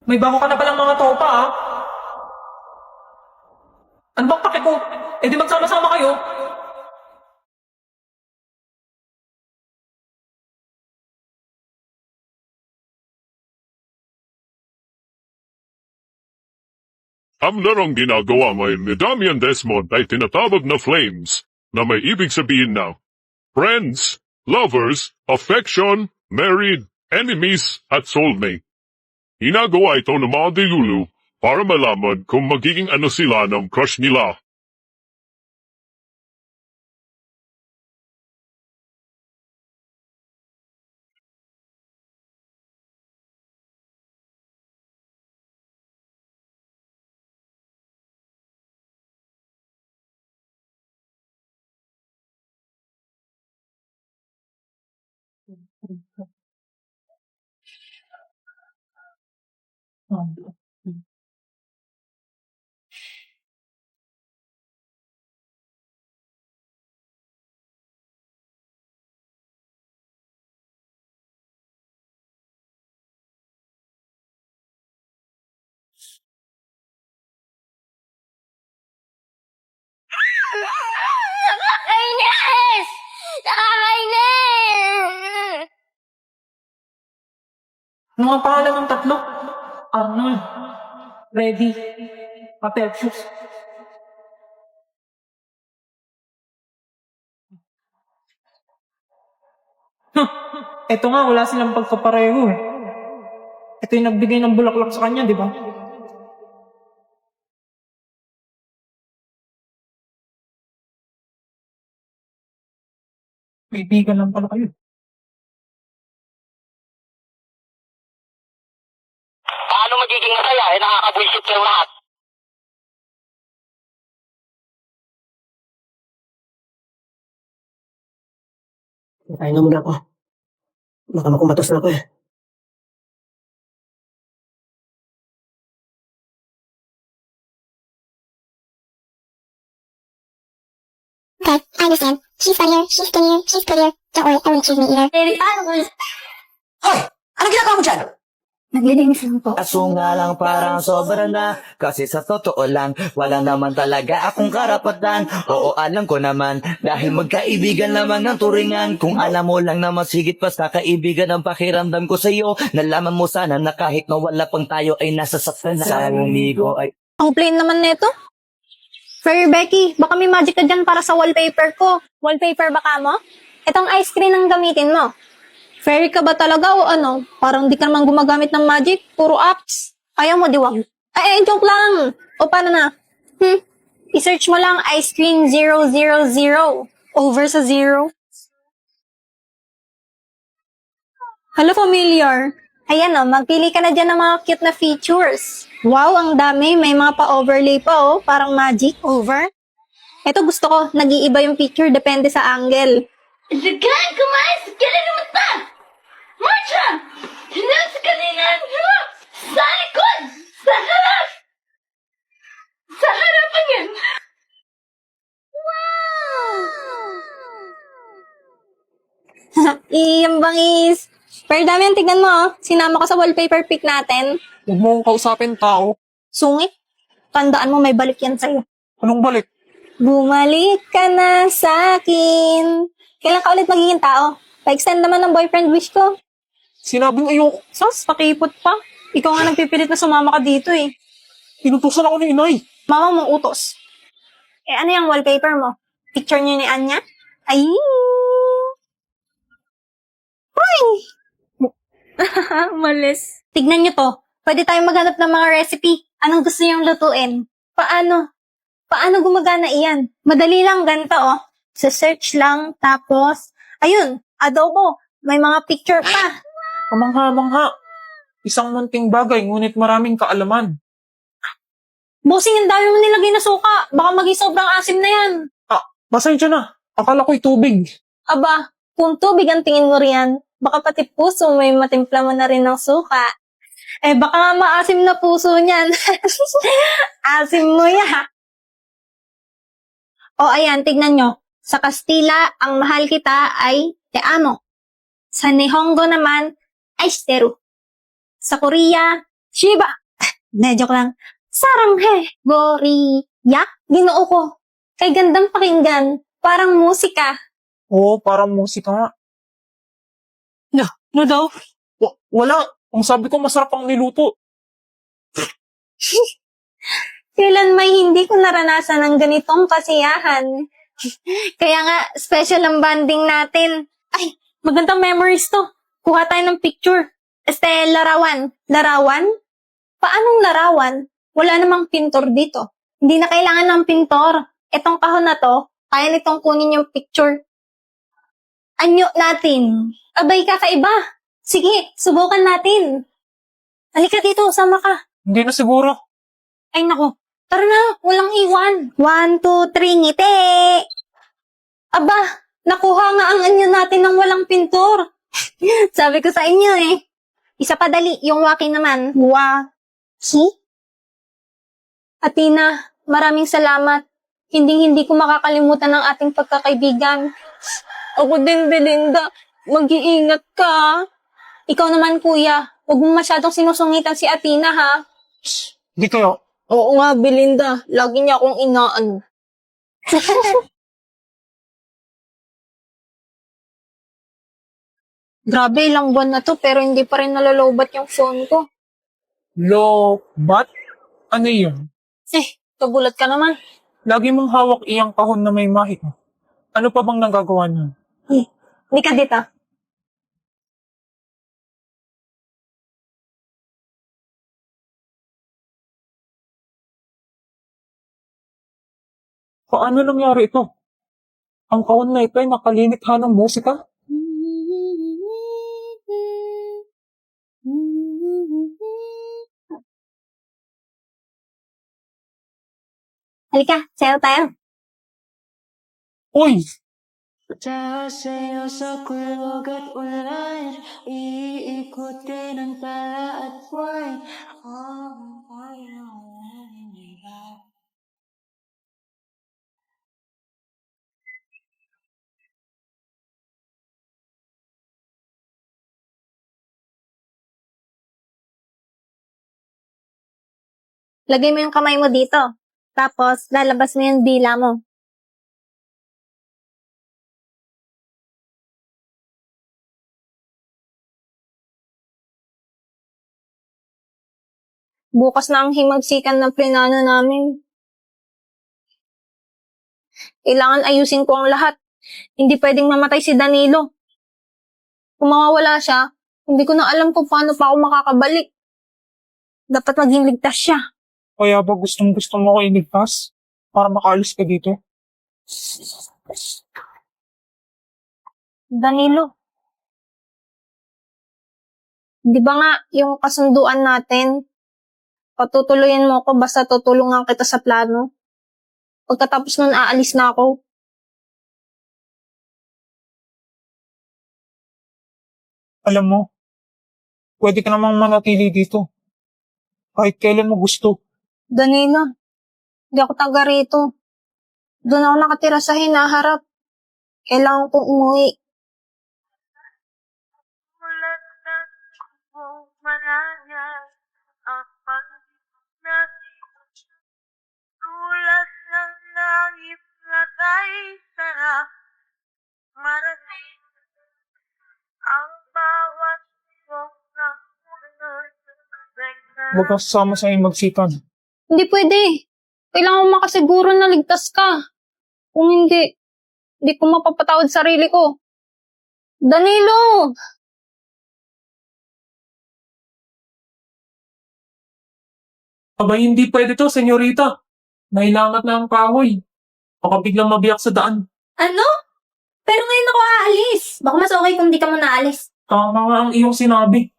May bago ka na palang mga tropa, ah. Ano bang pake ko? Eh di magsama-sama kayo. Ang larong ginagawa ngayon ni Damian Desmond ay tinatawag na flames, na may ibig sabihin na friends, lovers, affection, married, enemies, at soulmate. Ginagawa ito ng mga dilulu para malaman kung magiging ano sila ng crush nila. Nakakainis! Nakakainis! Ano nga pangalan ng tatlo? Arnold, Freddy, Patercius. Eto nga, wala silang pagkapareho eh. Ito yung nagbigay ng bulaklak sa kanya, di ba? Kaibigan lang pala kayo. Paano magiging masaya? Nakakabwisit yung lahat. Kain na muna ako. Baka makumatos na ako eh. Okay, I understand. She's funnier, she's skinnier, she's prettier. Don't worry, I won't choose me either. Hoy! Anong ginagawa mo dyan? Naglilinis lang po. Kaso nga lang parang sobra na. Kasi sa totoo lang, wala naman talaga akong karapatan. Oo, alam ko naman, dahil magkaibigan lamang ng turingan. Kung alam mo lang na mas higit pa sa kaibigan ang pakiramdam ko sa'yo, nalaman mo sana na kahit na wala pang tayo ay nasasaktan na. Sa amigo ay... Ang plain naman nito. Fair Becky, baka may magic ka dyan para sa wallpaper ko. Wallpaper baka mo? Itong ice cream ang gamitin mo. Fairy ka ba talaga o ano? Parang di ka naman gumagamit ng magic. Puro apps. Ayaw mo, diwag. Ay, joke lang. O paano na? I-search mo lang ice cream 000. Over sa 0. Hello, familiar. Ayan o, magpili ka na dyan ng mga cute na features. Wow, ang dami. May mga pa-overlay pa oh. Parang magic. Over. Ito gusto ko. Nag-iiba yung picture. Depende sa angle. Zagan, kumain sa kanya ng mata! Marcha! Hinaan sa kaningan! Sa likod! Sa harap! Sa harapan yan! Iyang bangis. Pero dami ang tignan mo oh. Sinama ko sa wallpaper pic natin. Huwag mo akong kausapin tao. Sungit. Tandaan mo may balik yan sa'yo. Anong balik? Bumalik ka na sa akin. Kailan ka ulit magiging tao? Pa-extend naman ng boyfriend wish ko. Sinabing ayoko. Sos, pakipot pa. Ikaw nga nagpipilit na sumama ka dito eh. Inutusan ako ni inay. Mama mong utos. Eh ano yung wallpaper mo? Picture niyo ni Anya? Ay! Hoy! Malis. Tignan niyo to. Pwede tayong maghanap ng mga recipe. Anong gusto niyong lutuin? Paano? Paano gumagana iyan? Madali lang ganito oh. Sa search lang, tapos, ayun, adobo. May mga picture pa. Kamangha-mangha. Isang munting bagay, ngunit maraming kaalaman. Bossing, ang dami mo nilagay na suka. Baka maging sobrang asim na yan. Pasensya na. Akala ko'y tubig. Aba, kung tubig ang tingin mo riyan, baka pati puso may matimpla mo na rin ng suka. Eh, baka nga maasim na puso niyan. Asim mo ya. O, ayan, tignan nyo. Sa Kastila, ang mahal kita ay te amo. Sa Nihongo naman, ay steru. Sa Korea, Shiba! Joke lang. Saranghe! Goriya? Ginoo ko. Kay gandang pakinggan. Parang musika. Oo, parang musika nga. No daw? Wala. Ang sabi ko masarap ang niluto. Kailan may hindi ko naranasan ng ganitong kasiyahan. Kaya nga, special ang banding natin. Ay, magandang memories to. Kuha tayo ng picture. Larawan. Larawan? Paanong larawan? Wala namang pintor dito. Hindi na kailangan ng pintor. Etong kahon na to, kaya nitong kunin yung picture. Anyo natin. Abay, kakaiba. Sige, subukan natin. Halika dito, sama ka. Hindi na siguro. Ay nako, tara na, walang iwan. 1, 2, 3, ngiti! Aba, nakuha nga ang anyo natin ng walang pintor. Sabi ko sa inyo eh. Isa pa dali, yung waki naman. Waki? Atina, maraming salamat. Hindi ko makakalimutan ang ating pagkakaibigan. Ako din, Belinda. Mag-iingat ka. Ikaw naman, kuya. Huwag mo masyadong sinusungitan si Atina, ha? Hindi kayo. Oo nga, Belinda. Lagi niya akong inaan. Grabe, ilang buwan na to pero hindi pa rin nalalobat yung phone ko. Lobat? Ano yun? Kagulat ka naman. Lagi mong hawak iyang kahon na may mahit. Ano pa bang nagagawa niyo? Hindi ka dito. Paano nangyari ito? Ang kahon na ito ay nakalinikha ng musika? Halika, sayo tayo. Uy! Sa'yo sa kulog at ulan, iikutin ang tala at buwan. Lagay mo yung kamay mo dito. Tapos, lalabas mo yung dila mo. Bukas na ang himagsikan ng plinano namin. Kailangan ayusin ko ang lahat. Hindi pwedeng mamatay si Danilo. Kung mawawala siya, hindi ko na alam kung paano pa ako makakabalik. Dapat maging ligtas siya. Kaya ba gustong-gusto mo ko iligtas? Para makaalis ka dito? Danilo. Di ba nga yung kasunduan natin, patutuloyin mo ako basta tutulungan kita sa plano. Pagkatapos nun, aalis na ako. Alam mo, pwede ka namang manatili dito. Kahit kailan mo gusto. Danilo, di ako taga rito. Doon ako nakatira sa hinaharap. Kailangan kong umuwi. Mulat ng buong mananyan, ang pag-natin, tulas ng langit na tayo sarap, marating ang bawat buong na punod. Huwag kang sasama sa himagsikan. Hindi pwede. Kailangan mo makasiguro na ligtas ka. Kung hindi ko mapapatawad sarili ko. Danilo! Abay, hindi pwede to, senyorita. Nahilangat na ang kahoy. Baka biglang mabiyak sa daan. Ano? Pero ngayon ako aalis. Baka mas okay kung di ka muna aalis. Tama nga ang iyong sinabi.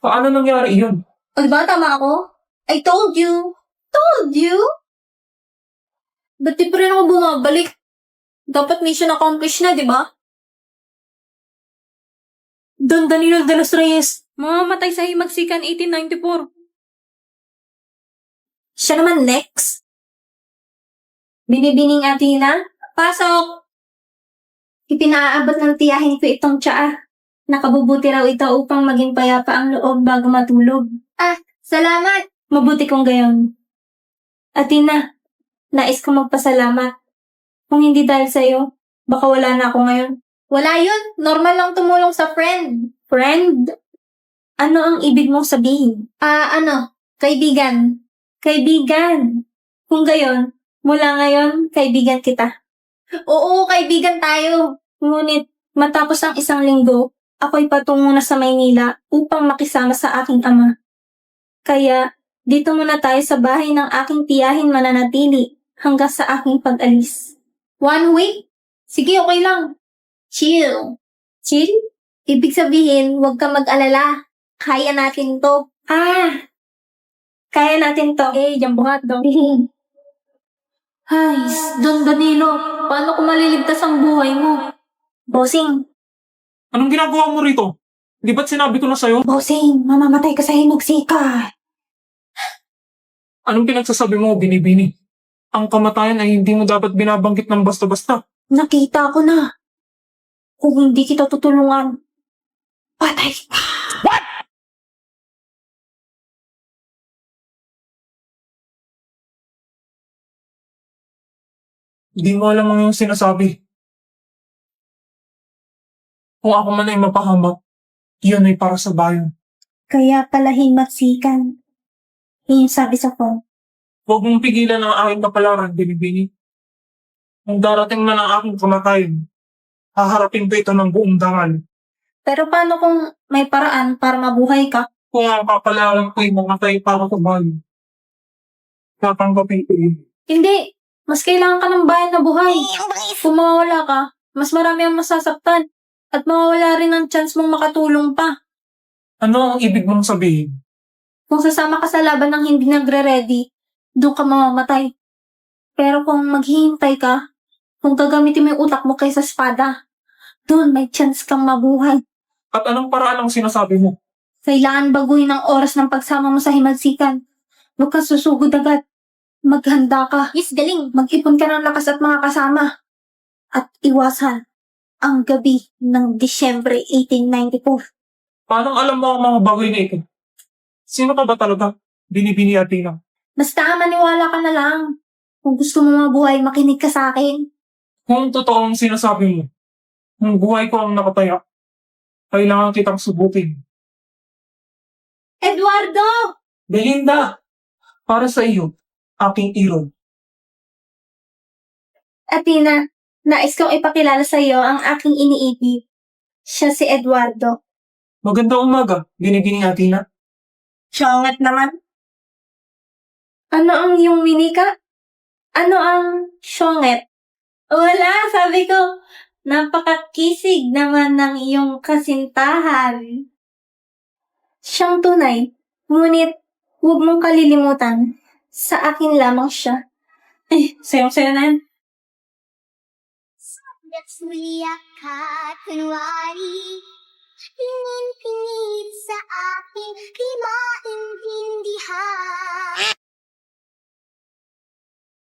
Paano nangyari iyon? O diba, tama ako? I told you. Told you? Ba't di pa rin ako bumabalik? Dapat mission accomplished na, di ba? Don Danilo de los Reyes. Mamamatay sa himagsikan 1894. Siya naman next. Binibining Atina, pasok! Ipinaabot ng tiyahin ko itong tsaa. Nakabubuti raw ito upang maging payapa ang loob bago matulog. Salamat! Mabuti kong gayon. Athena, nais ko magpasalamat. Kung hindi dahil sa'yo, baka wala na ako ngayon. Wala yun. Normal lang tumulong sa friend. Friend? Ano ang ibig mong sabihin? Kaibigan. Kaibigan. Kung gayon, mula ngayon, kaibigan kita. Oo, kaibigan tayo. Ngunit, matapos ang isang linggo, ako'y patungo na sa Maynila upang makisama sa aking ama. Kaya, dito muna tayo sa bahay ng aking tiyahin mananatili hanggang sa aking pag-alis. 1 week? Sige, okay lang. Chill. Chill? Ibig sabihin, huwag ka mag-alala. Kaya natin to. Kaya natin to. Jambuhat do. Ay, Don Danilo, paano ko maliligtas ang buhay mo? Bossing, Anong ginagawa mo rito? Di ba't sinabi ko na sa'yo? bossing, mamamatay ka sa hinugsika. Anong pinagsasabi mo, Binibini? Ang kamatayan ay hindi mo dapat binabanggit ng basta-basta. Nakita ko na. Kung hindi kita tutulungan, patay ka. Hindi mo alam ang iyong sinasabi. Kung ako man ay mapahamak, iyon ay para sa bayan. Kaya pala himaksikan. Yun yung sabi sa phone. Huwag mong pigilan ang aking kapalaran, Binibini. Kung darating na ng aking kamatayan, haharapin ko ito ng buong dangal. Pero paano kung may paraan para mabuhay ka? Kung ang kapalaran ko ay mamatay para sa bayan, tatanggapin ko yun. Hindi. Mas kailangan ka ng bayan na buhay. Kung mawawala ka, mas marami ang masasaktan. At mawawala rin ang chance mong makatulong pa. Ano ang ibig mong sabihin? Kung sasama ka sa laban ng hindi nagre-ready, doon ka mamamatay. Pero kung maghihintay ka, kung gagamitin mo yung utak mo kaysa espada, doon may chance kang mabuhay. At anong paraan ang sinasabi mo? Kailangan baguhin ang oras ng pagsama mo sa himalsikan. Huwag kang susugod agad. Maghanda ka. Yes, galing. Mag-ipon ka ng lakas at mga kasama. At iwasan ang gabi ng Disyembre 1894. Paano alam mo ang mga bagay na ito? Sino ka ba talaga? Binibini Athena. Basta maniwala ka na lang. Kung gusto mo mabuhay, makinig ka sa akin. Kung totoo ang sinasabi mo, kung buhay ko ang nakataya, kailangan kitang subukin. Eduardo! Belinda! Para sa iyo, aking iro. Athena, nais kong ipakilala sa iyo ang aking iniibig. Siya si Eduardo. Magandang umaga, Binibini Athena. Syongat naman. Ano ang iyong minika? Ano ang syonget? Wala, sabi ko, napakakisig naman ng iyong kasintahan. Siyang tunay, ngunit huwag mong kalilimutan, sa akin lamang siya. Sayong-sayo na yan. Nagsuliak ka, kunwari Pingin-pingit sa aking